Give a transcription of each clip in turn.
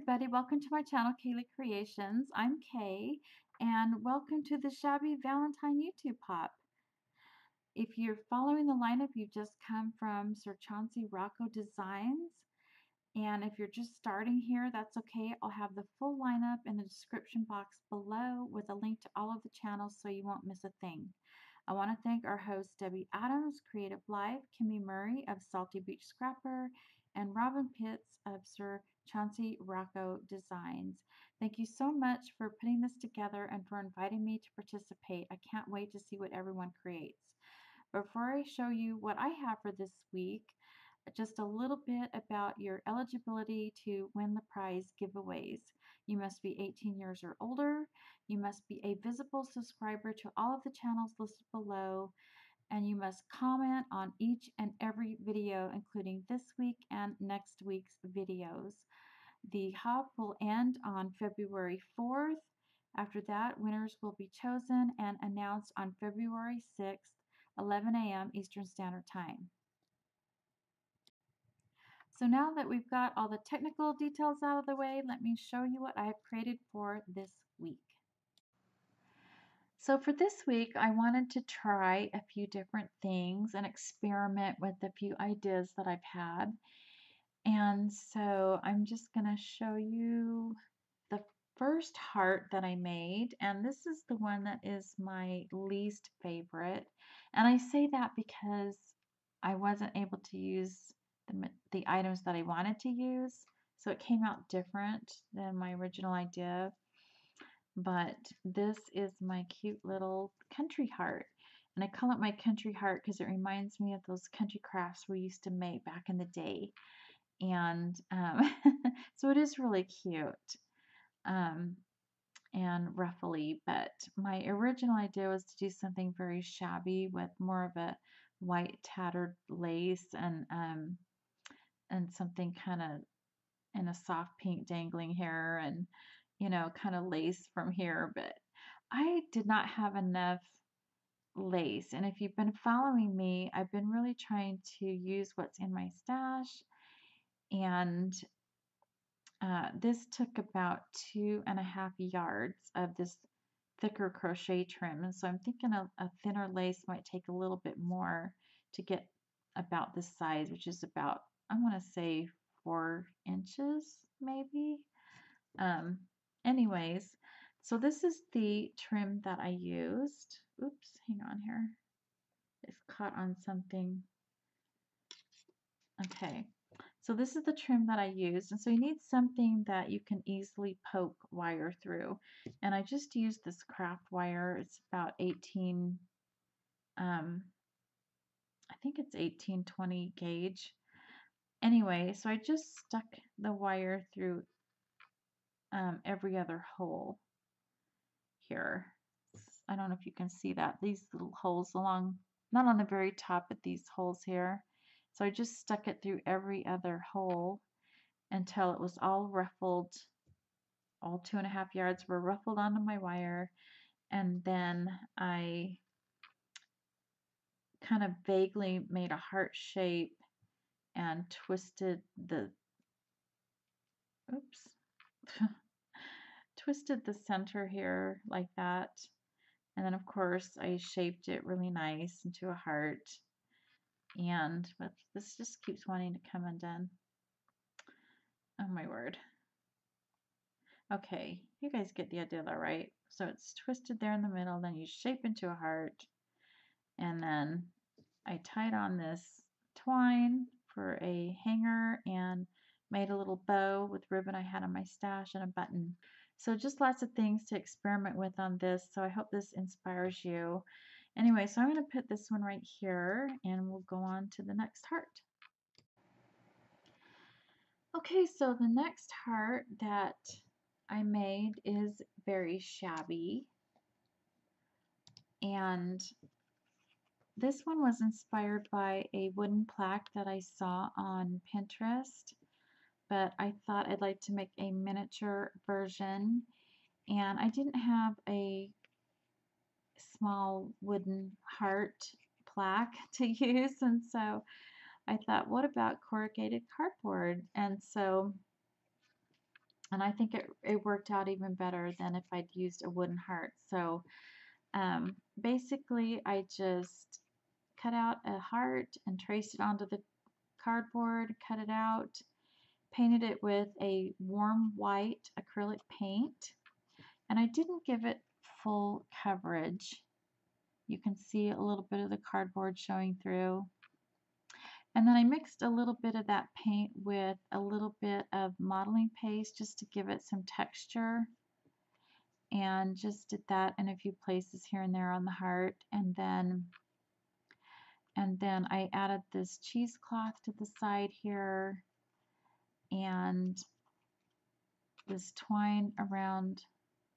everybody, welcome to my channel, Kaylee Creations. I'm Kay, and welcome to the Shabby Valentine YouTube Pop. If you're following the lineup, you've just come from Sir Chauncey Rocco Designs, and if you're just starting here, that's okay. I'll have the full lineup in the description box below with a link to all of the channels so you won't miss a thing. I want to thank our hosts Debbie Adams, Creative Life, Kimmy Murray of Salty Beach Scrapper, and Robyn Pitts of Sir Chauncey Rocco Designs. Thank you so much for putting this together and for inviting me to participate. I can't wait to see what everyone creates. Before I show you what I have for this week, just a little bit about your eligibility to win the prize giveaways. You must be 18 years or older. You must be a visible subscriber to all of the channels listed below, and you must comment on each and every video, including this week and next week's videos. The hop will end on February 4th. After that, winners will be chosen and announced on February 6th, 11 a.m. Eastern Standard Time. So now that we've got all the technical details out of the way, let me show you what I've created for this week. So for this week, I wanted to try a few different things and experiment with a few ideas that I've had. And so I'm just going to show you the first heart that I made. And this is the one that is my least favorite. And I say that because I wasn't able to use the items that I wanted to use. So it came out different than my original idea. But this is my cute little country heart. And I call it my country heart because it reminds me of those country crafts we used to make back in the day. And so it is really cute and ruffly. But my original idea was to do something very shabby with more of a white tattered lace and something kind of in a soft pink dangling hair and kind of lace from here, but I did not have enough lace. And if you've been following me, I've been really trying to use what's in my stash, and this took about 2.5 yards of this thicker crochet trim, and so I'm thinking a thinner lace might take a little bit more to get about this size, which is about, I want to say 4 inches maybe. Anyways, so this is the trim that I used. Oops, hang on here. It's caught on something. Okay, so this is the trim that I used. And so you need something that you can easily poke wire through. And I just used this craft wire. It's about 18, I think it's 1820 gauge. Anyway, so I just stuck the wire through every other hole here. I don't know if you can see that. These little holes along, not on the very top, but these holes here. So I just stuck it through every other hole until it was all ruffled. All 2.5 yards were ruffled onto my wire. And then I kind of vaguely made a heart shape and twisted the, twisted the center here like that. And then of course I shaped it really nice into a heart. But this just keeps wanting to come undone. Oh my word. Okay, you guys get the idea though, right? So it's twisted there in the middle, then you shape into a heart, and then I tied on this twine for a hanger and made a little bow with ribbon I had on my stash and a button. So just lots of things to experiment with on this, so I hope this inspires you. Anyway, so I'm going to put this one right here and we'll go on to the next heart. Okay, so the next heart that I made is very shabby, and this one was inspired by a wooden plaque that I saw on Pinterest, but I thought I'd like to make a miniature version, and I didn't have a small wooden heart plaque to use, and so I thought, what about corrugated cardboard? And so And I think it worked out even better than if I'd used a wooden heart. So basically, I just cut out a heart and traced it onto the cardboard, cut it out, painted it with a warm white acrylic paint, and I didn't give it full coverage. You can see a little bit of the cardboard showing through. And then I mixed a little bit of that paint with a little bit of modeling paste just to give it some texture, and just did that in a few places here and there on the heart. And then I added this cheesecloth to the side here and this twine around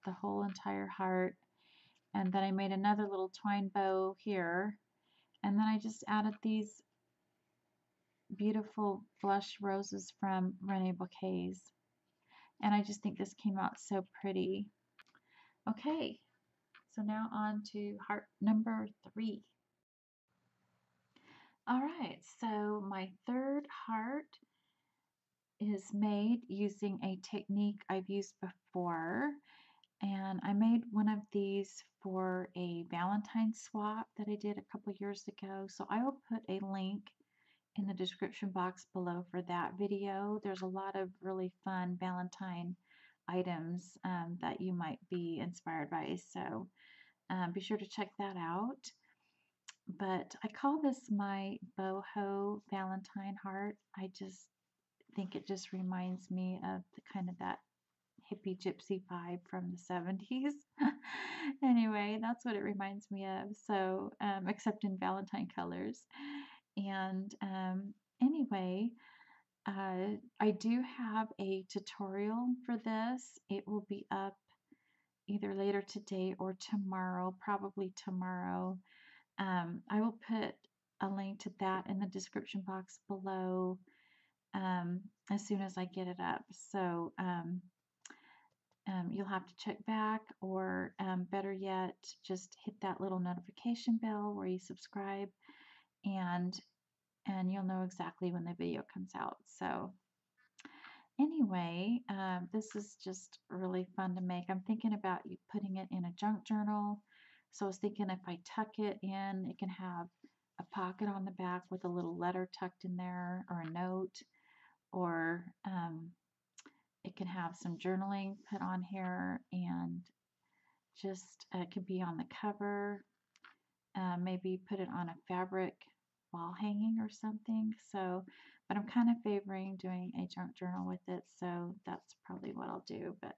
the whole entire heart. And then I made another little twine bow here. And then I just added these beautiful blush roses from Rene Bouquets. And I just think this came out so pretty. Okay, so now on to heart number 3. All right, so my third heart is made using a technique I've used before. And I made one of these for a Valentine swap that I did a couple years ago. So I will put a link in the description box below for that video. There's a lot of really fun Valentine items that you might be inspired by. So be sure to check that out. But I call this my boho Valentine heart. I just think it just reminds me of the kind of that hippie gypsy vibe from the 70s. Anyway, that's what it reminds me of. So, except in Valentine colors. And anyway, I do have a tutorial for this. It will be up either later today or tomorrow, probably tomorrow. I will put a link to that in the description box below as soon as I get it up. So you'll have to check back, or better yet, just hit that little notification bell where you subscribe, and you'll know exactly when the video comes out. So anyway, this is just really fun to make. I'm thinking about you putting it in a junk journal. So I was thinking if I tuck it in, it can have a pocket on the back with a little letter tucked in there, or a note, or it can have some journaling put on here, and just it could be on the cover. Maybe put it on a fabric wall hanging or something. So, but I'm kind of favoring doing a junk journal with it, so that's probably what I'll do. But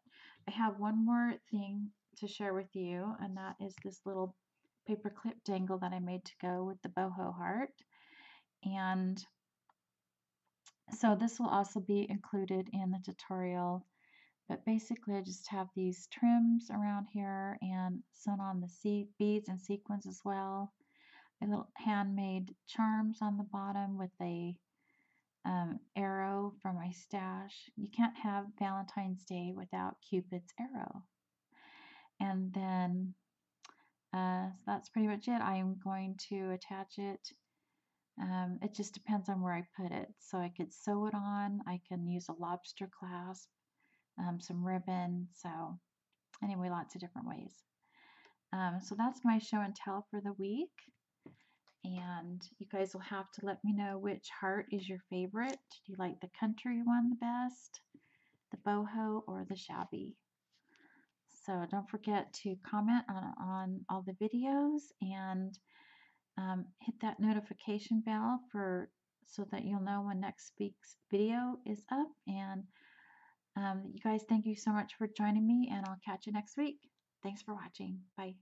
I have one more thing to share with you, and that is this little paperclip dangle that I made to go with the boho heart. And so this will also be included in the tutorial. But basically I just have these trims around here and sewn on the beads and sequins as well. A little handmade charms on the bottom with a arrow from my stash. You can't have Valentine's Day without Cupid's arrow. And then so that's pretty much it. I am going to attach it. It just depends on where I put it. So I could sew it on. I can use a lobster clasp, some ribbon. So anyway, lots of different ways. So that's my show and tell for the week. And you guys will have to let me know which heart is your favorite. Do you like the country one the best, the boho, or the shabby? So don't forget to comment on all the videos, and hit that notification bell so that you'll know when next week's video is up. And you guys, thank you so much for joining me, and I'll catch you next week. Thanks for watching. Bye.